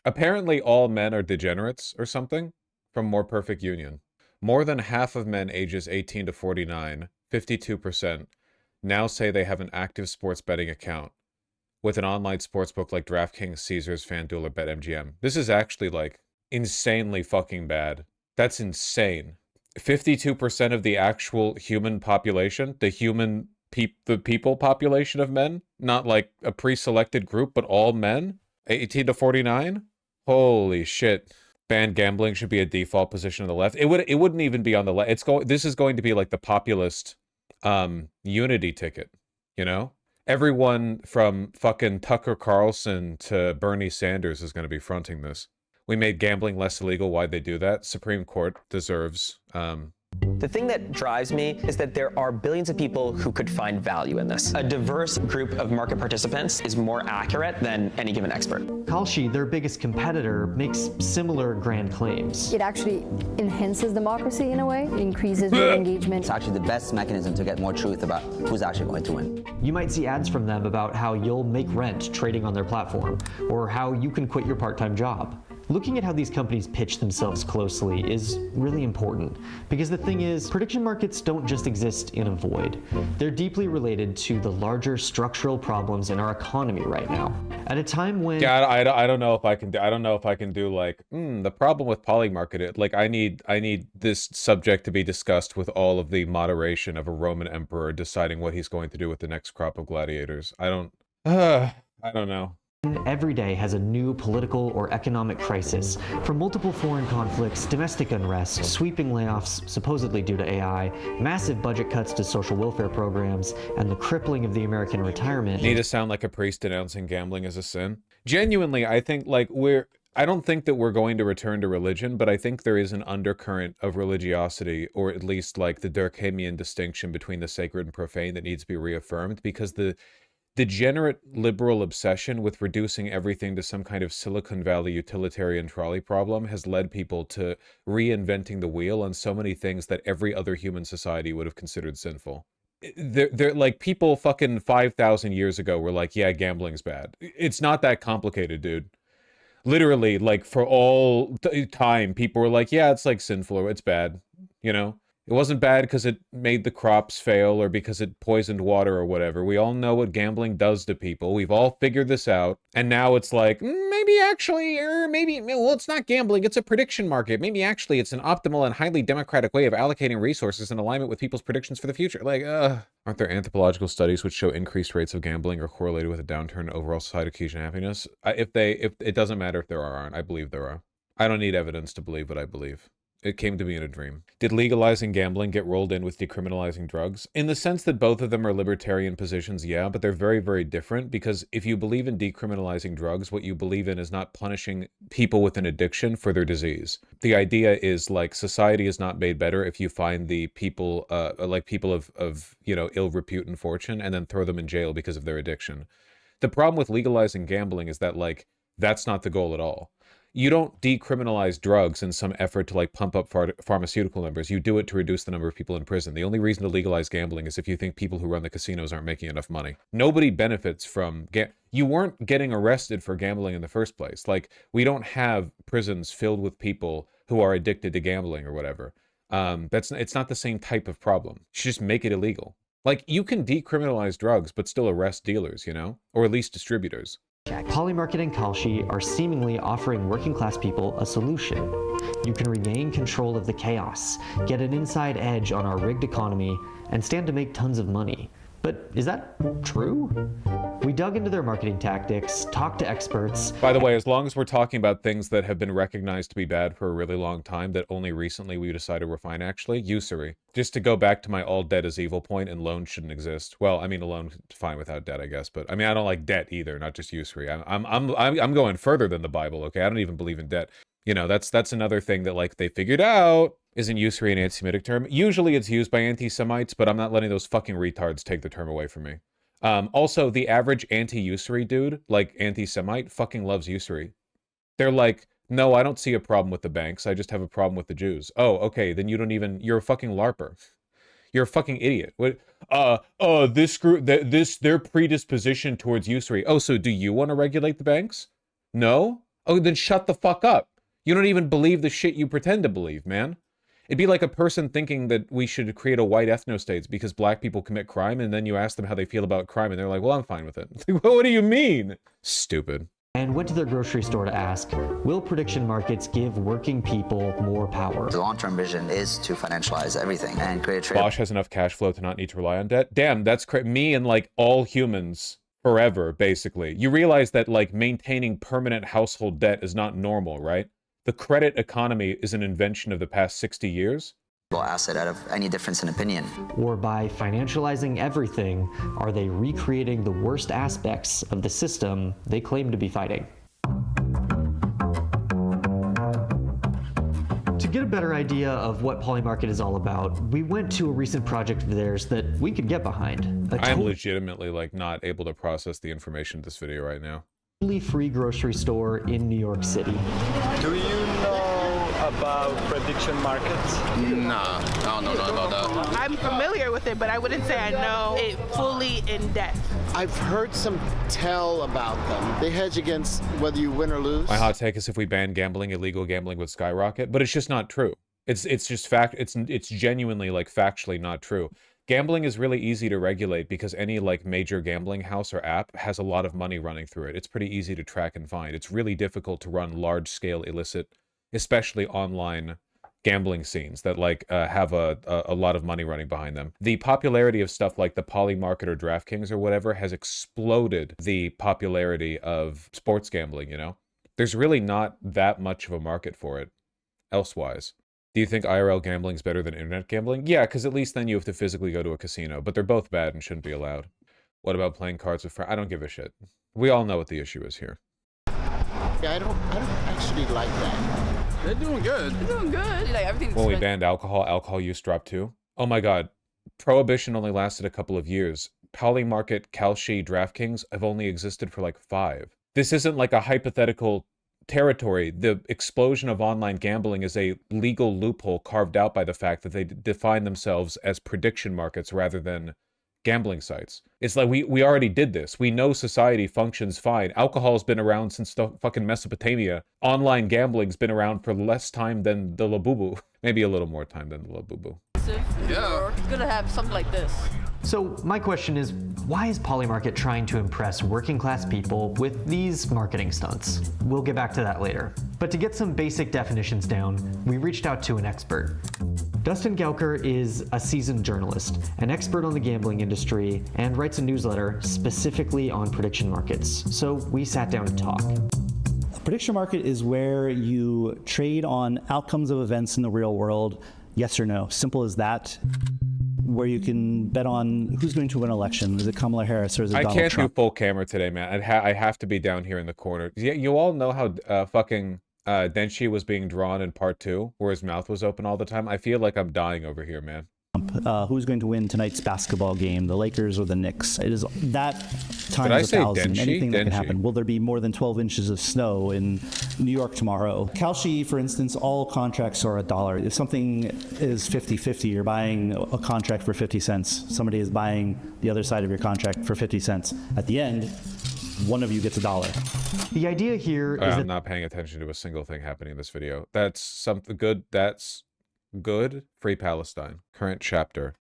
Apparently all men are degenerates or something from More Perfect Union. More than half of men ages 18 to 49, 52%, now say they have an active sports betting account with an online sportsbook like DraftKings, Caesars, FanDuel, or BetMGM. This is actually like insanely fucking bad. That's insane. 52% of the actual human population, the people population of men, not like a pre-selected group, but all men, 18 to 49? Holy shit. Ban gambling should be a default position on the left. It wouldn't even be on the left. This is going to be like the populist unity ticket, you know? Everyone from fucking Tucker Carlson to Bernie Sanders is going to be fronting this. We made gambling less illegal. Why'd they do that? Supreme Court deserves The thing that drives me is that there are billions of people who could find value in this. A diverse group of market participants is more accurate than any given expert. Kalshi, their biggest competitor, makes similar grand claims. It actually enhances democracy in a way. It increases voter engagement. It's actually the best mechanism to get more truth about who's actually going to win. You might see ads from them about how you'll make rent trading on their platform, or how you can quit your part-time job. Looking at how these companies pitch themselves closely is really important, because the thing is, prediction markets don't just exist in a void. They're deeply related to the larger structural problems in our economy right now. At a time when... Yeah, I don't know if I can do like, the problem with polymarket, like I need this subject to be discussed with all of the moderation of a Roman emperor deciding what he's going to do with the next crop of gladiators. I don't know. Every day has a new political or economic crisis, from multiple foreign conflicts, domestic unrest, sweeping layoffs supposedly due to AI, massive budget cuts to social welfare programs, and the crippling of the American retirement. Need to sound like a priest denouncing gambling as a sin? Genuinely, I think like I don't think that we're going to return to religion, but I think there is an undercurrent of religiosity, or at least like the Durkheimian distinction between the sacred and profane that needs to be reaffirmed, because the degenerate liberal obsession with reducing everything to some kind of Silicon Valley utilitarian trolley problem has led people to reinventing the wheel on so many things that every other human society would have considered sinful. They're like, people fucking 5,000 years ago were like, yeah, gambling's bad. It's not that complicated, dude. Literally, like, for all time, people were like, yeah, it's like sinful or it's bad, you know? It wasn't bad because it made the crops fail or because it poisoned water or whatever. We all know what gambling does to people. We've all figured this out. And now it's like, maybe actually, well, it's not gambling. It's a prediction market. Maybe actually it's an optimal and highly democratic way of allocating resources in alignment with people's predictions for the future. Like, aren't there anthropological studies which show increased rates of gambling are correlated with a downturn in overall societal cohesion and happiness? If it doesn't matter if there are or aren't. I believe there are. I don't need evidence to believe what I believe. It came to me in a dream. Did legalizing gambling get rolled in with decriminalizing drugs? In the sense that both of them are libertarian positions, yeah, but they're very, very different, because if you believe in decriminalizing drugs, what you believe in is not punishing people with an addiction for their disease. The idea is, like, society is not made better if you find the people, like people of, you know, ill repute and fortune, and then throw them in jail because of their addiction. The problem with legalizing gambling is that, like, that's not the goal at all. You don't decriminalize drugs in some effort to like pump up pharmaceutical numbers. You do it to reduce the number of people in prison. The only reason to legalize gambling is if you think people who run the casinos aren't making enough money. Nobody benefits from you weren't getting arrested for gambling in the first place. Like, we don't have prisons filled with people who are addicted to gambling or whatever. It's not the same type of problem. You should just make it illegal. Like, you can decriminalize drugs but still arrest dealers, you know, or at least distributors. Polymarket and Kalshi are seemingly offering working class people a solution. You can regain control of the chaos, get an inside edge on our rigged economy, and stand to make tons of money. But is that true? We dug into their marketing tactics, talked to experts. By the way, as long as we're talking about things that have been recognized to be bad for a really long time, that only recently we decided were fine, actually, usury. Just to go back to my all debt is evil point, and loan shouldn't exist. Well, I mean, a loan's fine without debt, I guess, but I mean, I don't like debt either, not just usury. I'm going further than the Bible, okay? I don't even believe in debt. You know, that's another thing that, like, they figured out. Isn't usury an anti-Semitic term? Usually it's used by anti-Semites, but I'm not letting those fucking retards take the term away from me. Also, the average anti-usury dude, like anti-Semite, fucking loves usury. They're like, no, I don't see a problem with the banks. I just have a problem with the Jews. Oh, okay, then you're a fucking LARPer. You're a fucking idiot. What? This group, their predisposition towards usury. Oh, so do you want to regulate the banks? No? Oh, then shut the fuck up. You don't even believe the shit you pretend to believe, man. It'd be like a person thinking that we should create a white ethno-states because black people commit crime, and then you ask them how they feel about crime, and they're like, well, I'm fine with it. It's like, well, what do you mean? Stupid. And went to their grocery store to ask, will prediction markets give working people more power? The long-term vision is to financialize everything and create a trade. Bosch has enough cash flow to not need to rely on debt. Damn, that's me and like all humans forever, basically. You realize that like maintaining permanent household debt is not normal, right? The credit economy is an invention of the past 60 years. Asset out of any difference in opinion. Or by financializing everything, are they recreating the worst aspects of the system they claim to be fighting? To get a better idea of what Polymarket is all about, we went to a recent project of theirs that we could get behind. I'm legitimately like not able to process the information in this video right now. Totally free grocery store in New York City. Do you know about prediction markets? Nah, I don't know nothing about that. I'm familiar with it, but I wouldn't say I know it fully in depth. I've heard some tell about them. They hedge against whether you win or lose. My hot take is if we ban gambling, illegal gambling would skyrocket, but it's just not true. It's just fact. It's genuinely like factually not true. Gambling is really easy to regulate because any like major gambling house or app has a lot of money running through it. It's pretty easy to track and find. It's really difficult to run large-scale illicit, especially online gambling scenes that like have a lot of money running behind them. The popularity of stuff like the Polymarket or DraftKings or whatever has exploded the popularity of sports gambling, you know? There's really not that much of a market for it elsewise. Do you think IRL gambling is better than internet gambling? Yeah, because at least then you have to physically go to a casino, but they're both bad and shouldn't be allowed. What about playing cards with friends? I don't give a shit. We all know what the issue is here. Yeah, I don't actually like that. They're doing good. They're doing good. Like everything's When we banned alcohol use dropped too. Oh my god. Prohibition only lasted a couple of years. Polymarket, Kalshi, DraftKings have only existed for like 5. This isn't like a hypothetical territory. The explosion of online gambling is a legal loophole carved out by the fact that they define themselves as prediction markets rather than gambling sites. It's like we already did this. We know society functions fine. Alcohol's been around since the fucking Mesopotamia. Online gambling's been around for less time than the Labubu. Maybe a little more time than the Labubu. Yeah. It's gonna have something like this. So my question is, why is Polymarket trying to impress working class people with these marketing stunts? We'll get back to that later. But to get some basic definitions down, we reached out to an expert. Dustin Gauker is a seasoned journalist, an expert on the gambling industry, and writes a newsletter specifically on prediction markets. So we sat down to talk. A prediction market is where you trade on outcomes of events in the real world, yes or no. Simple as that. Where you can bet on who's going to win an election. Is it Kamala Harris or is it Donald Trump? I can't do full camera today, man. I have to be down here in the corner. You all know how fucking Denshi was being drawn in part 2, where his mouth was open all the time. I feel like I'm dying over here, man. Who's going to win tonight's basketball game, the Lakers or the Knicks? It is that times Did I 1,000. say Anything that can Denshi? happen. Will there be more than 12 inches of snow in New York tomorrow? Kalshi, for instance, all contracts are $1. If something is 50-50, you're buying a contract for 50 cents. Somebody is buying the other side of your contract for 50 cents. At the end, one of you gets $1. The idea here is I'm that not paying attention to a single thing happening in this video. That's something good. That's good. Free Palestine. Current chapter.